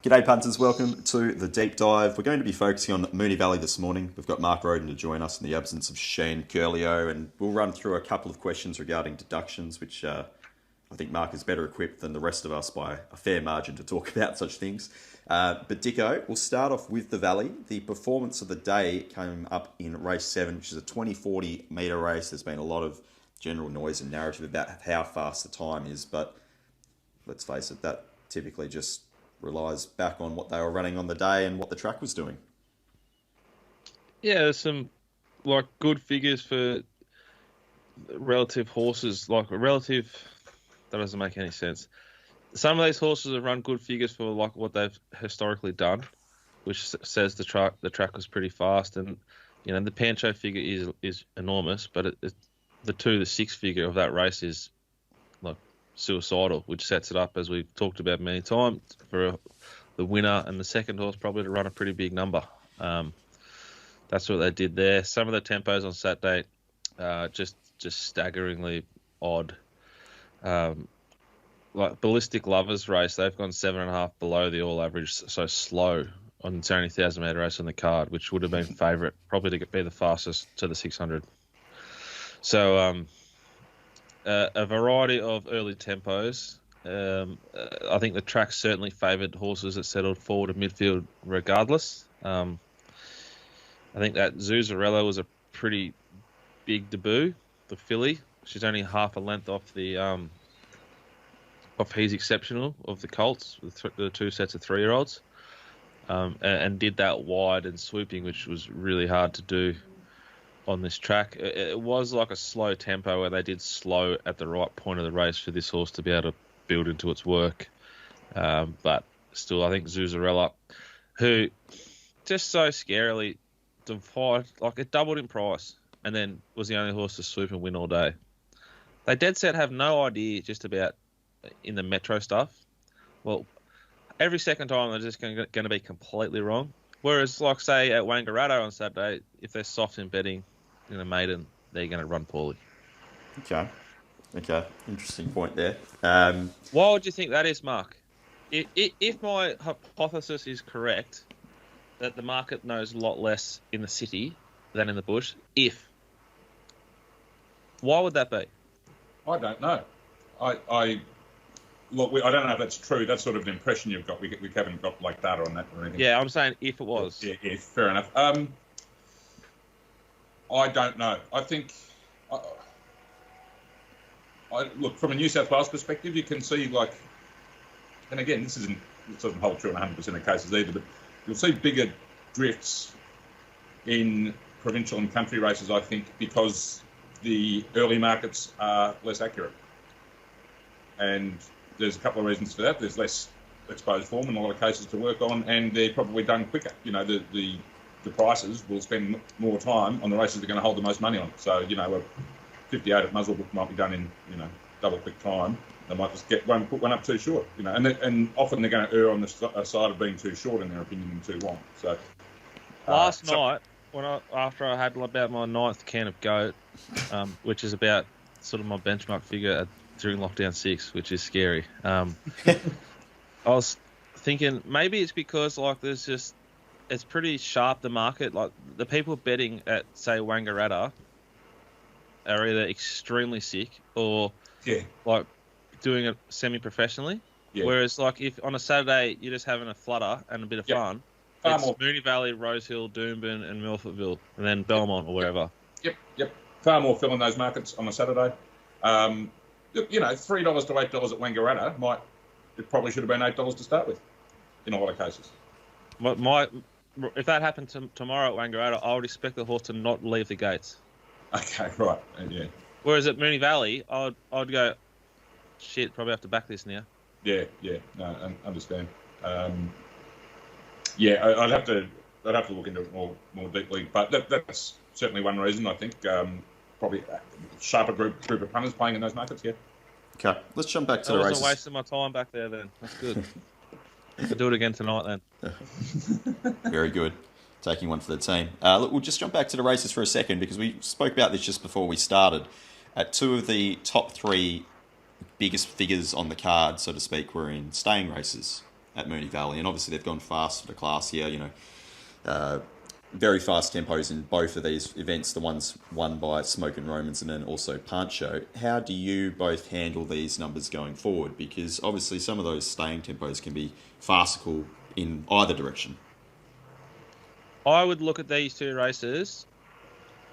G'day punters, welcome to the deep dive. We're going to be focusing on Moonee Valley this morning. We've got Mark Rhoden to join us in the absence of Shane Curlio, and we'll run through a couple of questions regarding deductions, which I think Mark is better equipped than the rest of us by a fair margin to talk about such things. But Dicko, we'll start off with the Valley. The performance of the day came up in race 7, which is a 20-40 metre race. There's been a lot of general noise and narrative about how fast the time is, but let's face it, that typically just relies back on what they were running on the day and what the track was doing. Yeah, there's some good figures for relative horses. That doesn't make any sense. Some of these horses have run good figures for what they've historically done, which says the track was pretty fast, and the Pancho figure is enormous, but the 6 figure of that race is suicidal, which sets it up, as we've talked about many times, for the winner and the second horse probably to run a pretty big number. That's what they did there. Some of the tempos on Saturday, just staggeringly odd. Like Ballistic Lovers race, they've gone 7.5 below the all average, so slow on its only 1,000 metre race on the card, which would have been favourite, probably to be the fastest to the 600. So a variety of early tempos. I think the track certainly favoured horses that settled forward of midfield regardless. I think that Zuzarella was a pretty big debut, the filly. She's only half a length off the off He's Exceptional of the Colts, the 2 sets of 3-year-olds, and did that wide and swooping, which was really hard to do on this track. It was like a slow tempo where they did slow at the right point of the race for this horse to be able to build into its work. But still, I think Zuzarella, who just so scarily defied, it doubled in price and then was the only horse to swoop and win all day. They dead set have no idea just about in the metro stuff. Well, every second time they're just going to be completely wrong. Whereas, say, at Wangaratta on Saturday, if they're soft in betting in a maiden, they're going to run poorly. Okay. Interesting point there. Why would you think that is, Mark? If my hypothesis is correct, that the market knows a lot less in the city than in the bush, why would that be? I don't know. I don't know if that's true. That's sort of an impression you've got. We haven't got data on that or anything. Yeah, I'm saying if it was. Yeah, fair enough. I don't know. I think, look, from a New South Wales perspective, you can see and again, this doesn't hold true in 100% of cases either, but you'll see bigger drifts in provincial and country races, I think, because the early markets are less accurate. And there's a couple of reasons for that. There's less exposed form in a lot of cases to work on, and they're probably done quicker. The prices will spend more time on the races they're going to hold the most money on. So, a 58 at Muzzlebrook might be done in, double quick time. They might just put one up too short, and often they're going to err on the side of being too short in their opinion and too long. So last night, after I had about my 9th can of goat, which is about sort of my benchmark figure during lockdown 6, which is scary. I was thinking maybe it's because it's pretty sharp, the market. The people betting at, say, Wangaratta are either extremely sick or doing it semi-professionally. Yeah. Whereas if on a Saturday you're just having a flutter and a bit of fun, it's Moonee Valley, Rosehill, Doomben and Milfordville, and then Belmont or wherever. Yep. Far more fill in those markets on a Saturday. $3 to $8 at Wangaratta it probably should have been $8 to start with in a lot of cases. If that happened tomorrow at Wangaratta, I would expect the horse to not leave the gates. Okay, right, yeah. Whereas at Moonee Valley, I'd go, shit, probably have to back this now. Yeah, no, I understand. I'd have to look into it more deeply, but that's certainly one reason. I think probably a sharper group of punters playing in those markets. Yeah. Okay, let's jump back to the races. I wasn't wasting my time back there then. That's good. I'll do it again tonight then. Very good. Taking one for the team. Look, we'll just jump back to the races for a second because we spoke about this just before we started. At 2 of the top 3 biggest figures on the card, so to speak, were in staying races. at Moonee Valley, and obviously they've gone fast for the class here. Very fast tempos in both of these events. The ones won by Smoke and Romans, and then also Pancho. How do you both handle these numbers going forward? Because obviously some of those staying tempos can be farcical in either direction. I would look at these two races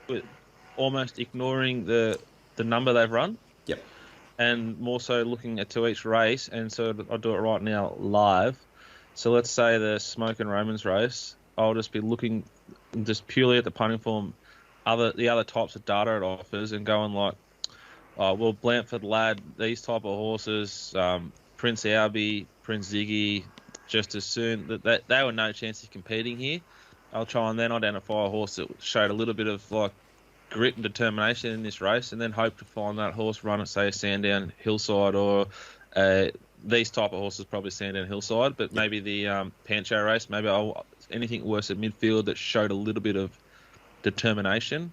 with almost ignoring the number they've run. Yep. And more so looking at to each race, and so I'll do it right now live. So let's say the Smoke and Romans race, I'll just be looking just purely at the punting form, the other types of data it offers, and going like, well, Blandford Lad, these type of horses, Prince Albie, Prince Ziggy, just as soon that they were no chance of competing here. I'll try and then identify a horse that showed a little bit of like grit and determination in this race, and then hope to find that horse run at, say, a Sandown Hillside, or these type of horses probably Sandown Hillside, but maybe the Pancho race, maybe anything worse at midfield that showed a little bit of determination.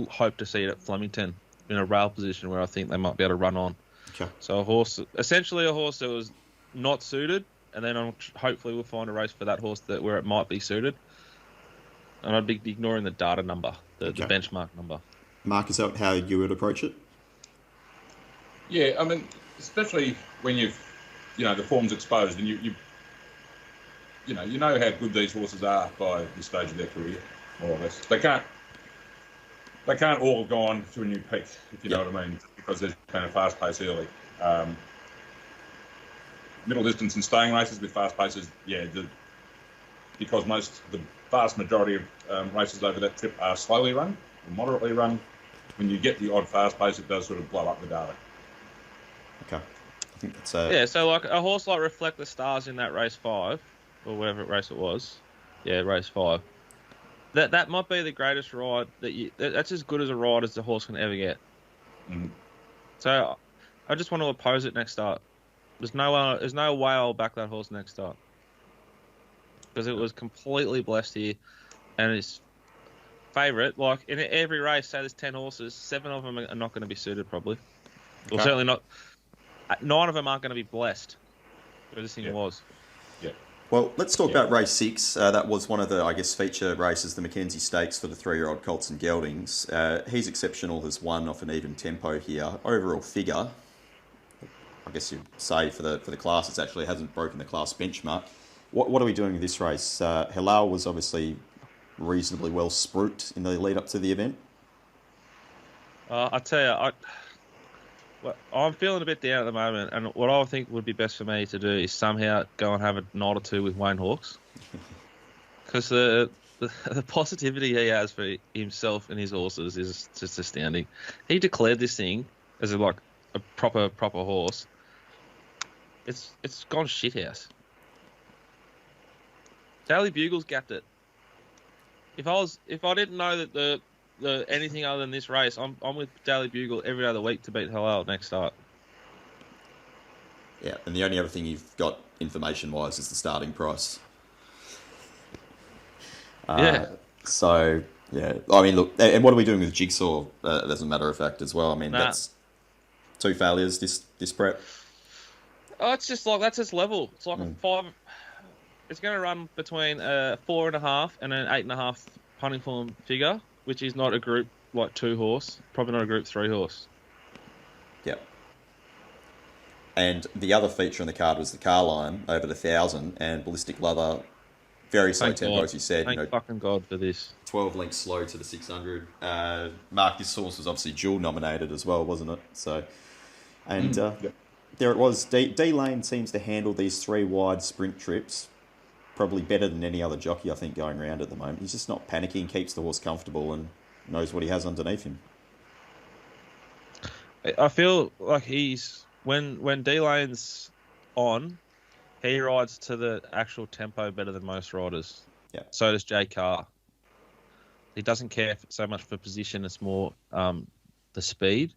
Hope to see it at Flemington in a rail position where I think they might be able to run on. Okay. So essentially a horse that was not suited, and then hopefully we'll find a race for that horse where it might be suited. And I'd be ignoring the data number, the benchmark number. Mark, is that how you would approach it? Yeah, I mean, especially when the form's exposed, and you know how good these horses are by this stage of their career, more or less. They can't all have gone to a new peak, if you know what I mean, because there's been a fast pace early. Middle distance and staying races with fast paces, because the vast majority of races over that trip are slowly run or moderately run. When you get the odd fast pace, it does sort of blow up the data. Okay. I think that's so like a horse like Reflect the Stars in that race 5, or whatever race it was. Yeah, race 5. That might be the greatest ride that's as good as a ride as the horse can ever get. Mm-hmm. So I just want to oppose it next start. There's no way I'll back that horse next start, because it was completely blessed here, and it's favourite. Like in every race, say there's 10 horses, 7 of them are not going to be suited probably. Well, certainly not. 9 of them aren't going to be blessed, where this thing was. Yeah. Well, let's talk about race 6. That was one of the, feature races, the Mackenzie Stakes for the 3-year-old colts and geldings. He's exceptional, has won off an even tempo here. Overall figure, I guess you'd say for the class, it actually hasn't broken the class benchmark. What are we doing with this race? Halal was obviously reasonably well spruiked in the lead up to the event. I tell you, I'm feeling a bit down at the moment, and what I think would be best for me to do is somehow go and have a night or two with Wayne Hawkes, because the positivity he has for himself and his horses is just astounding. He declared this thing as a proper horse. It's gone shithouse. Daily Bugle's gapped it. If I didn't know that the anything other than this race, I'm with Daily Bugle every other week to beat Halal next start. Yeah, and the only other thing you've got information-wise is the starting price. So, yeah. I mean, look, and what are we doing with Jigsaw, as a matter of fact, as well? I mean, that's 2 failures this prep. Oh, it's just like, that's its level. It's like a 5... It's going to run between a 4.5 and an 8.5 punting form figure, which is not a Group 2 horse, probably not a Group 3 horse. Yep. And the other feature on the card was the car line over the 1,000, and Ballistic Leather, very slow tempo, as you said. Thank fucking God for this. 12 lengths slow to the 600. Mark, this horse was obviously dual nominated as well, wasn't it? So, and there it was. D-Lane seems to handle these 3 wide sprint trips probably better than any other jockey, I think, going around at the moment. He's just not panicking, keeps the horse comfortable, and knows what he has underneath him. I feel like when D-Lane's on, he rides to the actual tempo better than most riders. Yeah. So does Jay Carr. He doesn't care so much for position; it's more the speed.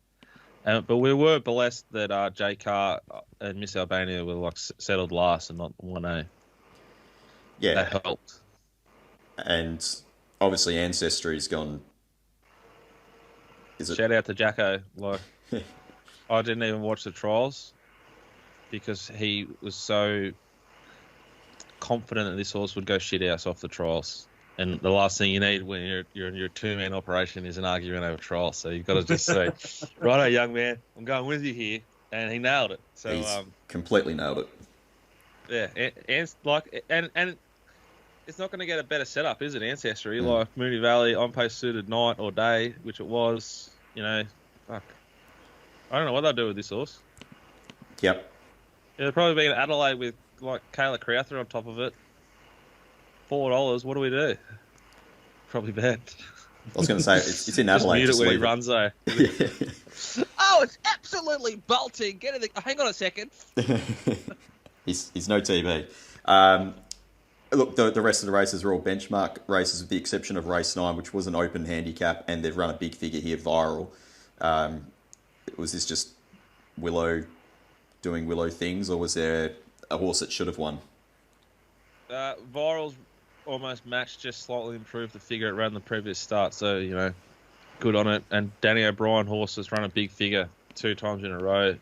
But we were blessed that Jay Carr and Miss Albania were settled last and not 1A. Yeah, that helped. And obviously, Ancestry's gone. Shout out to Jacko. I didn't even watch the trials because he was so confident that this horse would go shit house off the trials. And the last thing you need when you're in your two-man operation is an argument over trials. So you've got to just say, righto, young man, I'm going with you here. And he nailed it. So He's completely nailed it. Yeah, and it's not going to get a better setup, is it? Ancestry, like Moonee Valley, on pace suited night or day, which it was. Fuck. I don't know what they'll do with this horse. Yep. It'll probably be in Adelaide with like Kayla Crowther on top of it. $4. What do we do? Probably bet. I was going to say it's in Adelaide. Just mute it when he runs though. Oh, it's absolutely bolting. Hang on a second. He's no TV. Look, the rest of the races are all benchmark races with the exception of race 9, which was an open handicap, and they've run a big figure here, Viral. Was this just Willow doing Willow things, or was there a horse that should have won? Viral's almost matched, just slightly improved the figure it ran the previous start, so, good on it. And Danny O'Brien horse has run a big figure 2 times in a row.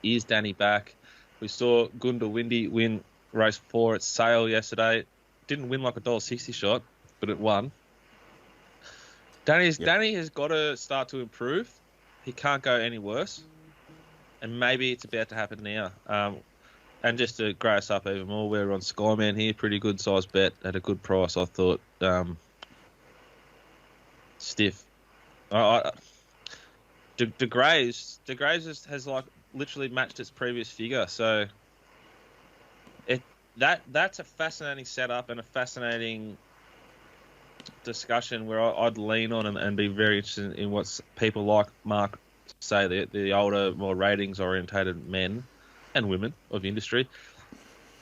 Is Danny back? We saw Gunda Windy win race 4 at Sale yesterday. Didn't win like a $1.60 shot, but it won. Danny has got to start to improve. He can't go any worse. And maybe it's about to happen now. And just to grow us up even more, we're on Skyman here. Pretty good size bet at a good price, I thought. Stiff. De Grays has like literally matched its previous figure. So that's a fascinating setup and a fascinating discussion where I'd lean on and be very interested in what people like Mark say, the older, more ratings-orientated men and women of industry.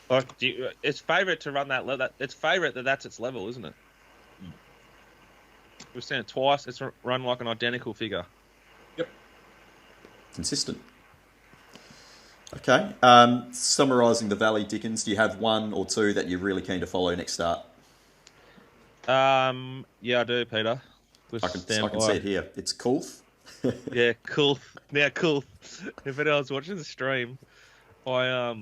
Like, it's favourite to run that. It's favourite that's its level, isn't it? We've seen it twice. It's run like an identical figure. Yep. Consistent. Okay. Summarising the Valley, Dickens, do you have one or two that you're really keen to follow next start? Yeah, I do, Peter. I can see it here. It's Coolth. Yeah, cool. Now, cool. If anyone's watching the stream, I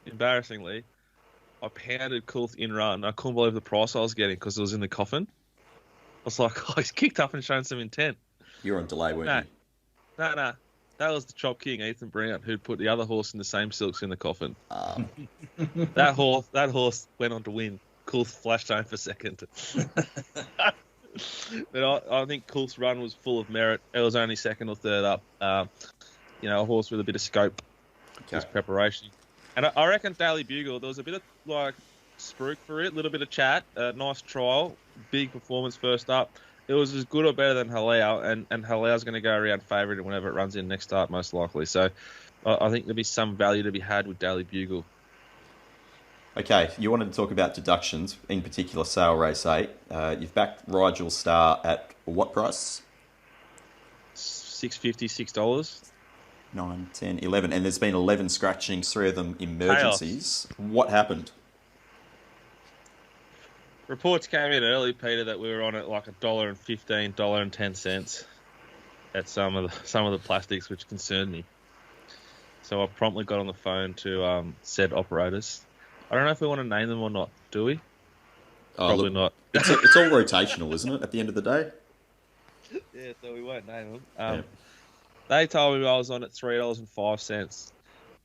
embarrassingly, I pounded Coolth in run. I couldn't believe the price I was getting because it was in the coffin. I was like, he's kicked up and shown some intent. You're on delay, weren't you? No. That was the Chop King, Ethan Brown, who put the other horse in the same silks in the coffin. That horse went on to win. Coolth flashed home for second. But I think Coolth's run was full of merit. It was only second or third up. A horse with a bit of scope. Just preparation. And I reckon Daily Bugle, there was a bit of like spruik for it, a little bit of chat, nice trial, big performance first up. It was as good or better than Halau, and Halau's going to go around favourite whenever it runs in next start, most likely. So I think there'll be some value to be had with Daily Bugle. Okay, you wanted to talk about deductions, in particular Sale Race 8. You've backed Rigel Star at what price? $6.50, $6. 9, 10, 11. And there's been 11 scratchings, 3 of them emergencies. Chaos. What happened? Reports came in early, Peter, that we were on at like $1.15, $1.10 at some of the plastics, which concerned me. So I promptly got on the phone to said operators. I don't know if we want to name them or not, do we? Probably not. It's all rotational, isn't it, at the end of the day? Yeah, so we won't name them. They told me I was on at $3.05,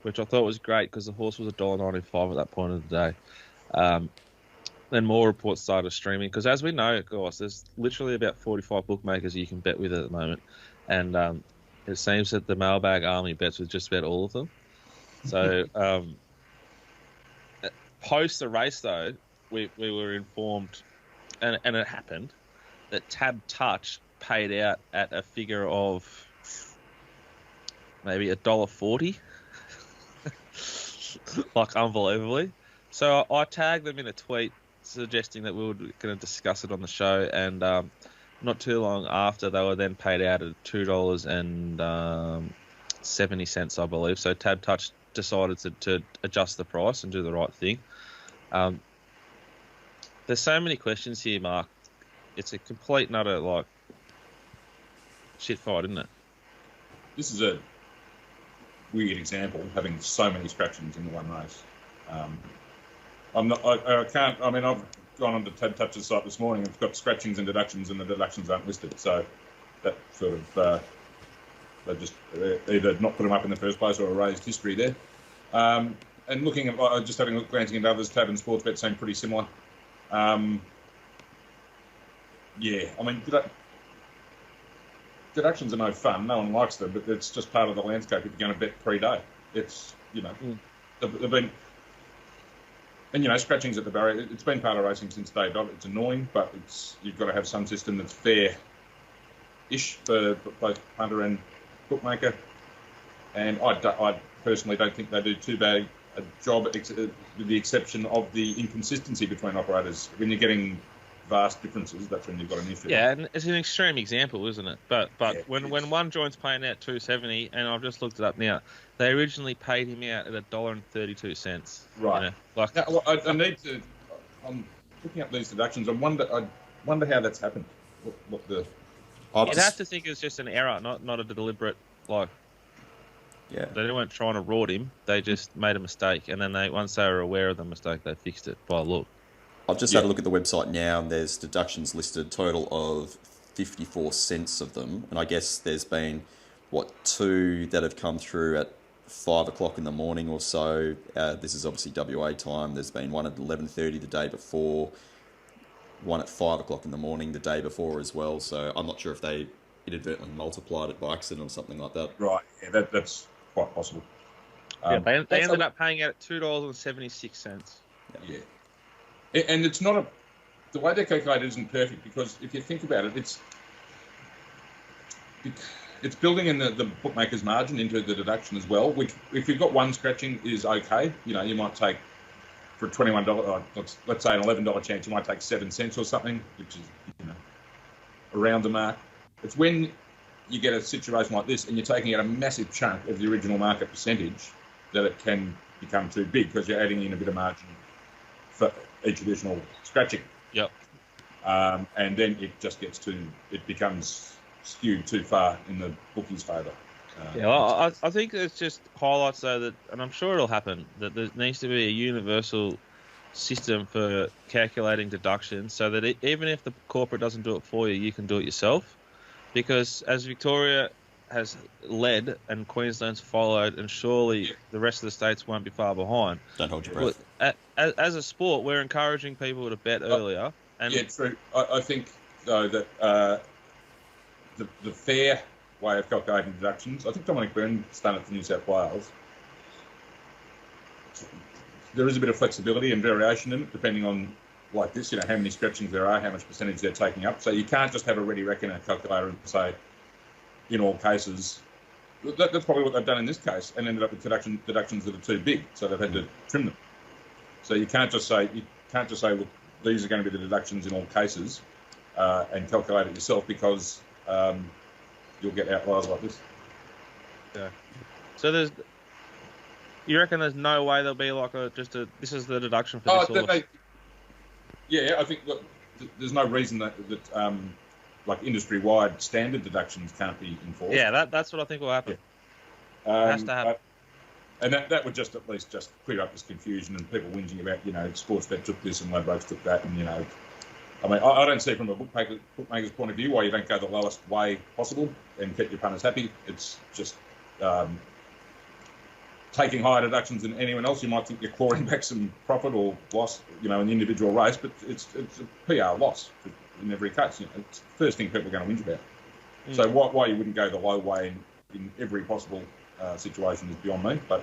which I thought was great because the horse was $1.95 at that point of the day. Then more reports started streaming because, as we know, of course, there's literally about 45 bookmakers you can bet with at the moment. And it seems that the mailbag army bets with just about all of them. So post the race, though, we were informed, and it happened, that Tab Touch paid out at a figure of maybe $1.40, like unbelievably. So I tagged them in a tweet suggesting that we were going to discuss it on the show, and not too long after, they were then paid out at $2.70, I believe. So Tab Touch decided to adjust the price and do the right thing. There's so many questions here, Mark. It's a complete and utter, like, shit fight, isn't it? This is a weird example, having so many scratchings in the one race. I'm not. I can't. I mean, I've gone on to Ted Touch's site this morning. It's got scratchings and deductions, and the deductions aren't listed. So that sort of they just either not put them up in the first place or erased history there. And looking at, just having a look, glancing at others, Tab and Sportsbet seem pretty similar. Yeah, I mean, deductions are no fun. No one likes them, but it's just part of the landscape if you're going to bet pre-day. It's, they've been, and scratchings at the barrier. It's been part of racing since day dot. It's annoying, but you've got to have some system that's fair-ish for both punter and bookmaker. And I personally don't think they do too bad a job, with the exception of the inconsistency between operators. When you're getting vast differences, that's when you've got an issue. Yeah, and it's an extreme example, isn't it? But yeah, when one joint's paying out $2.70, and I've just looked it up now, they originally paid him out at $1.32. Right. Now, I need to. I'm looking up these deductions. I wonder how that's happened. What the? You'd have to think it's just an error, not a deliberate Yeah. They weren't trying to rort him. They just made a mistake, and then once they were aware of the mistake, they fixed it by look. I've just had a look at the website now, and there's deductions listed, total of 54 cents of them. And I guess there's been, 2 that have come through at 5 o'clock in the morning or so. This is obviously WA time. There's been one at 11:30 the day before, one at 5 o'clock in the morning the day before as well. So I'm not sure if they inadvertently multiplied it by accident or something like that. Right, yeah, that's quite possible. Yeah, they ended up paying out at $2.76. Yeah. And it's not the way they're calculated isn't perfect, because if you think about it, it's building in the bookmaker's margin into the deduction as well, which if you've got one scratching is okay. You might take, for a $21, let's say an $11 chance, you might take 7 cents or something, which is around the mark. It's when you get a situation like this and you're taking out a massive chunk of the original market percentage that it can become too big, because you're adding in a bit of margin for each additional scratching. Yep. And then it becomes skewed too far in the bookie's favour. I think it's just highlights though that, and I'm sure it'll happen, that there needs to be a universal system for calculating deductions, so that even if the corporate doesn't do it for you, you can do it yourself. Because as Victoria has led and Queensland's followed, and surely the rest of the states won't be far behind. Don't hold your breath. As a sport, we're encouraging people to bet earlier. And yeah, true. I think, though, that the fair way of calculating deductions, I think Dominic Byrne's done it for New South Wales. There is a bit of flexibility and variation in it, depending on, like this, how many scratchings there are, how much percentage they're taking up. So you can't just have a ready reckoner calculator and say, in all cases, that's probably what they've done in this case, and ended up with deductions that are too big, so they've had to trim them. So you can't just say, look, these are going to be the deductions in all cases, and calculate it yourself, because you'll get outliers like this. Yeah. So you reckon there's no way there'll be like this is the deduction for this horse? Yeah, I think there's no reason that like industry-wide standard deductions can't be enforced. Yeah, that's what I think will happen. Yeah. It has to happen. And that would just at least just clear up this confusion and people whinging about, Sportsbet took this and Ladbrokes took that, and, I mean, I don't see from a bookmaker's point of view why you don't go the lowest way possible and keep your punters happy. It's just taking higher deductions than anyone else. You might think you're clawing back some profit or loss, in the individual race, but it's a PR loss in every case. It's the first thing people are going to whinge about. Mm. So why you wouldn't go the low way in every possible situation is beyond me, but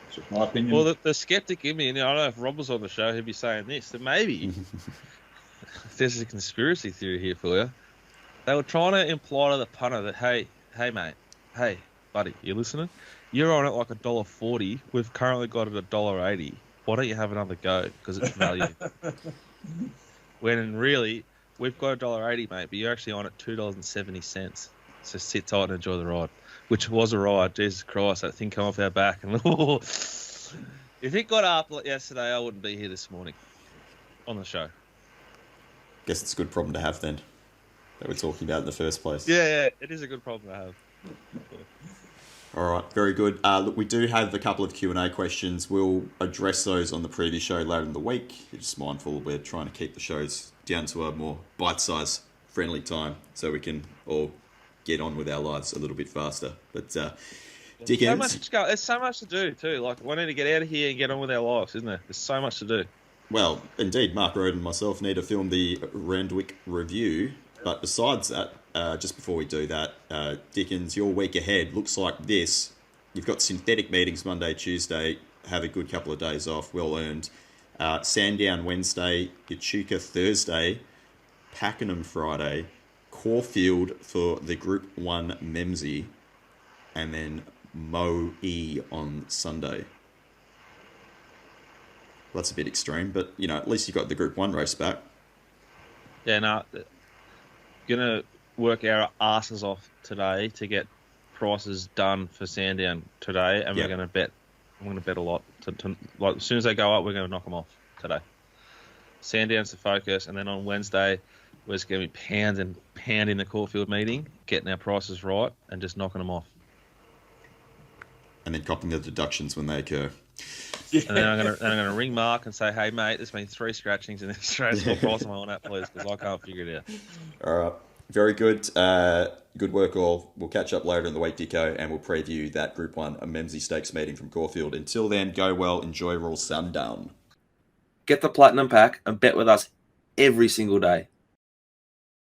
it's just my opinion. Well, the skeptic in me, and I don't know if Rob was on the show, he'd be saying this, that maybe there's a conspiracy theory here for you. They were trying to imply to the punter that, hey mate, hey buddy, you listening? You're on it like $1.40. We've currently got it at $1.80. Why don't you have another go? Because it's value. When really, we've got $1.80, mate, but you're actually on at $2.70. So sit tight and enjoy the ride. Which was a ride. Jesus Christ, that thing come off our back. And if it got up like yesterday, I wouldn't be here this morning on the show. Guess it's a good problem to have then, that we're talking about in the first place. Yeah, it is a good problem to have. All right, very good. Look, we do have a couple of Q&A questions. We'll address those on the preview show later in the week. Just mindful we're trying to keep the shows down to a more bite-sized, friendly time so we can all get on with our lives a little bit faster. But Dickens... There's so much to do too. Like, we need to get out of here and get on with our lives, isn't there? There's so much to do. Well, indeed, Mark Rhoden and myself need to film the Randwick review. But besides that, just before we do that, Dickens, your week ahead looks like this. You've got synthetic meetings Monday, Tuesday. Have a good couple of days off, well earned. Sandown Wednesday, Echuca Thursday, Pakenham Friday, Caulfield for the Group 1 Memsey, and then Moe on Sunday. Well, that's a bit extreme, but, you know, at least you got the Group 1 race back. Yeah, no, going to work our asses off today to get prices done for Sandown today, and we're going to bet. I'm going to bet a lot. Like, as soon as they go up, we're going to knock them off today. Sandown's the focus, and then on Wednesday, we're just going to be pounding the Caulfield meeting, getting our prices right, and just knocking them off. And then copying the deductions when they occur. Yeah. And then I'm going to ring Mark and say, hey, mate, there's been 3 scratchings in this race. What price am I on that, please? Because I can't figure it out. All right. Very good. Good work, all. We'll catch up later in the week, Dicko, and we'll preview that Group 1 Memsey Stakes meeting from Caulfield. Until then, go well, enjoy Royal Sundown. Get the Platinum Pack and bet with us every single day.